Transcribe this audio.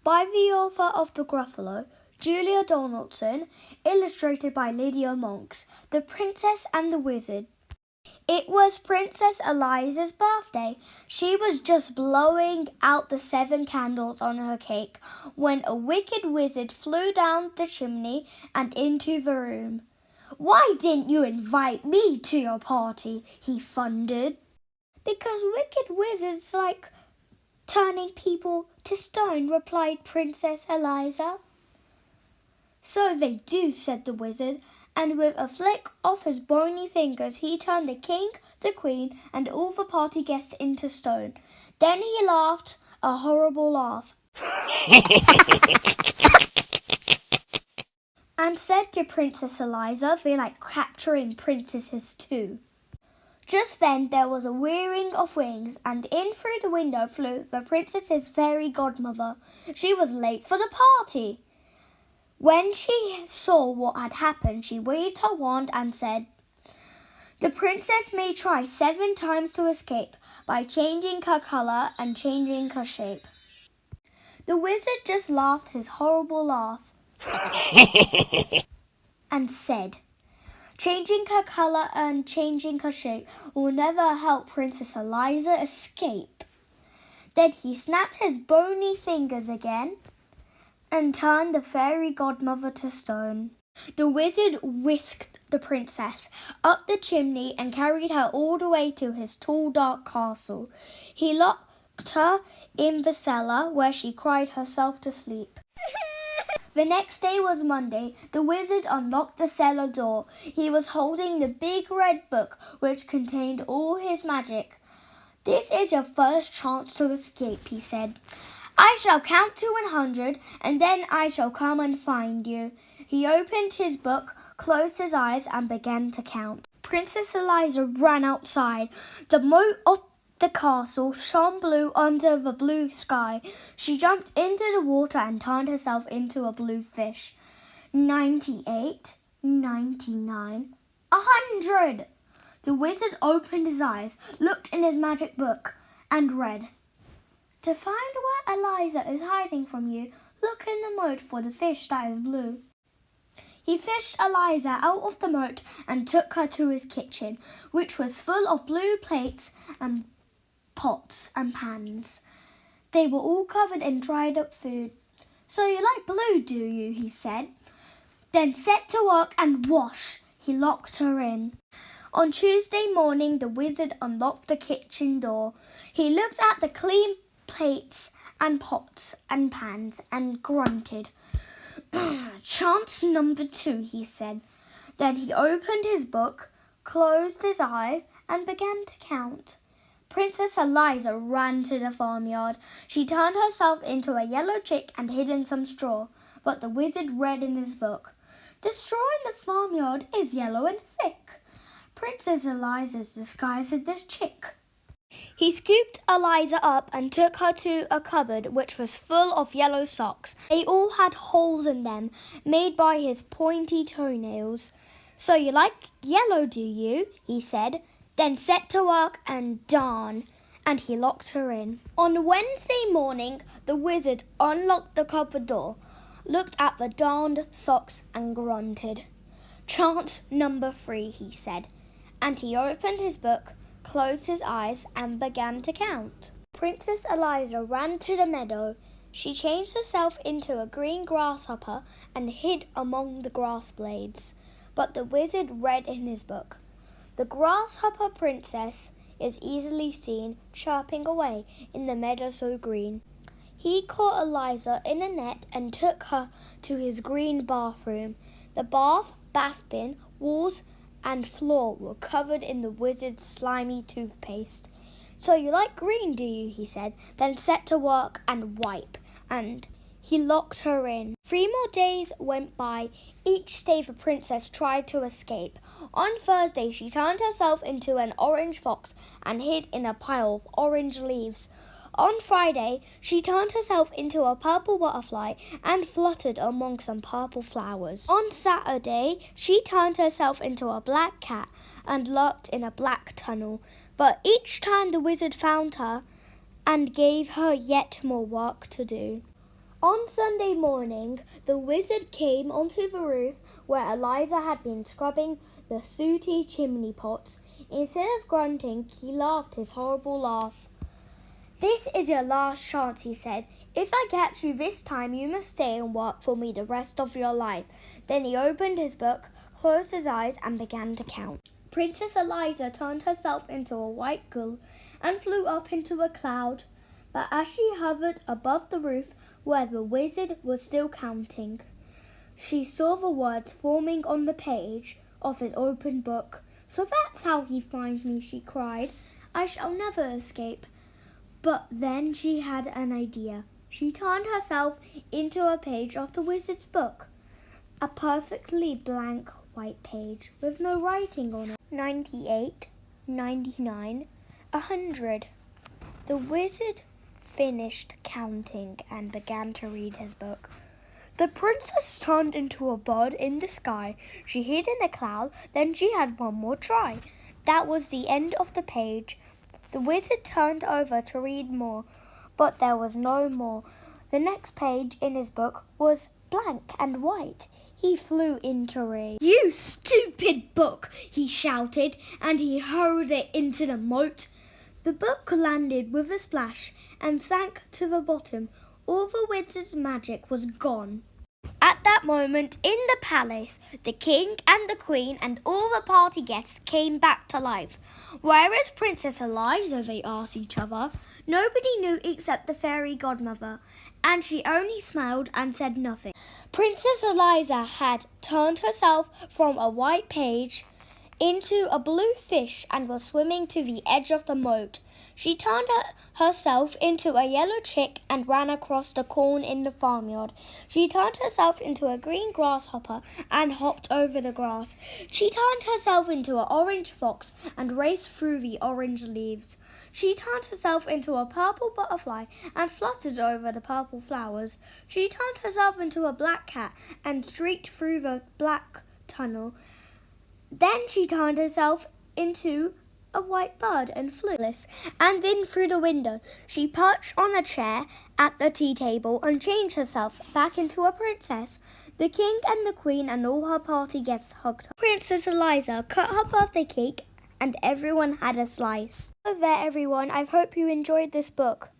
by the author of The Gruffalo, Julia Donaldson, illustrated by Lydia Monks. The Princess and the Wizard. It was Princess Eliza's birthday. She was just blowing out the 7 candles on her cake when a wicked wizard flew down the chimney and into the room. "Why didn't you invite me to your party?" he thundered. "Because wicked wizards like turning people to stone," replied Princess Eliza. "So they do," said the wizard, and with a flick of his bony fingers he turned the king, the queen, and all the party guests into stone. Then he laughed a horrible laugh and said to Princess Eliza, "They like capturing princesses too." Just then there was a whirring of wings, and in through the window flew the princess's fairy godmother. She was late for the party. When she saw what had happened, she waved her wand and said, "The princess may try 7 times to escape by changing her color and changing her shape." The wizard just laughed his horrible laugh and said, "Changing her color and changing her shape will never help Princess Eliza escape." Then he snapped his bony fingers again and turned the fairy godmother to stone. The wizard whisked the princess up the chimney and carried her all the way to his tall, dark castle. He locked her in the cellar, where she cried herself to sleep. The next day was Monday. The wizard unlocked the cellar door. He was holding the big red book which contained all his magic. "This is your first chance to escape," he said. "I shall count to 100, and then I shall come and find you." He opened his book, closed his eyes, and began to count. Princess Eliza ran outside. The moat of the castle shone blue under the blue sky. She jumped into the water and turned herself into a blue fish. 98, 99, 100. The wizard opened his eyes, looked in his magic book, and read, "To find where Eliza is hiding from you, look in the moat for the fish that is blue." He fished Eliza out of the moat and took her to his kitchen, which was full of blue plates and pots and pans. They were all covered in dried up food. "So you like blue, do you?" he said. "Then set to work and wash." He locked her in. On Tuesday morning, the wizard unlocked the kitchen door. He looked at the clean plates and pots and pans and grunted. "Chance number 2, he said. Then he opened his book, closed his eyes, and began to count. Princess Eliza ran to the farmyard. She turned herself into a yellow chick and hid in some straw. But the wizard read in his book, "The straw in the farmyard is yellow and thick. Princess Eliza's disguised as this chick." He scooped Eliza up and took her to a cupboard which was full of yellow socks. They all had holes in them, made by his pointy toenails. "So you like yellow, do you?" he said. "Then set to work and darn." And he locked her in. On Wednesday morning, the wizard unlocked the cupboard door, looked at the darned socks and grunted. "Chance number 3, he said. And he opened his book, closed his eyes, and began to count. Princess Eliza ran to the meadow. She changed herself into a green grasshopper and hid among the grass blades. But the wizard read in his book, "The grasshopper princess is easily seen chirping away in the meadow so green." He caught Eliza in a net and took her to his green bathroom. The bath, basin, walls, and floor were covered in the wizard's slimy toothpaste. "So you like green, do you?" he said. "Then set to work and wipe." And he locked her in. 3 more days went by. Each day the princess tried to escape. On Thursday she turned herself into an orange fox and hid in a pile of orange leaves. On Friday she turned herself into a purple butterfly and fluttered among some purple flowers. On Saturday she turned herself into a black cat and lurked in a black tunnel. But each time the wizard found her and gave her yet more work to do. On Sunday morning, the wizard came onto the roof where Eliza had been scrubbing the sooty chimney pots. Instead of grunting, he laughed his horrible laugh. "This is your last chance," he said. "If I catch you this time, you must stay and work for me the rest of your life." Then he opened his book, closed his eyes, and began to count. Princess Eliza turned herself into a white gull and flew up into a cloud. But as she hovered above the roof where the wizard was still counting, she saw the words forming on the page of his open book. "So that's how he finds me," she cried. "I shall never escape." But then she had an idea. She turned herself into a page of the wizard's book, a perfectly blank white page with no writing on it. 98, 99, 100. The wizard finished counting and began to read his book. The princess turned into a bird in the sky. She hid in a cloud, then she had one more try. That was the end of the page. The wizard turned over to read more, but there was no more. The next page in his book was blank and white. He flew into rage. "You stupid book!" he shouted, and he hurled it into the moat. The book landed with a splash and sank to the bottom. All the wizard's magic was gone. At that moment, in the palace, the king and the queen and all the party guests came back to life. "Where is Princess Eliza?" they asked each other. Nobody knew except the fairy godmother, and she only smiled and said nothing. Princess Eliza had turned herself from a white page into a blue fish and was swimming to the edge of the moat. She turned herself into a yellow chick and ran across the corn in the farmyard. She turned herself into a green grasshopper and hopped over the grass. She turned herself into an orange fox and raced through the orange leaves. She turned herself into a purple butterfly and fluttered over the purple flowers. She turned herself into a black cat and streaked through the black tunnel. Then she turned herself into a white bird and flew and in through the window. She perched on a chair at the tea table and changed herself back into a princess. The king and the queen and all her party guests hugged her. Princess Eliza cut her birthday cake and everyone had a slice. So there everyone, I hope you enjoyed this book.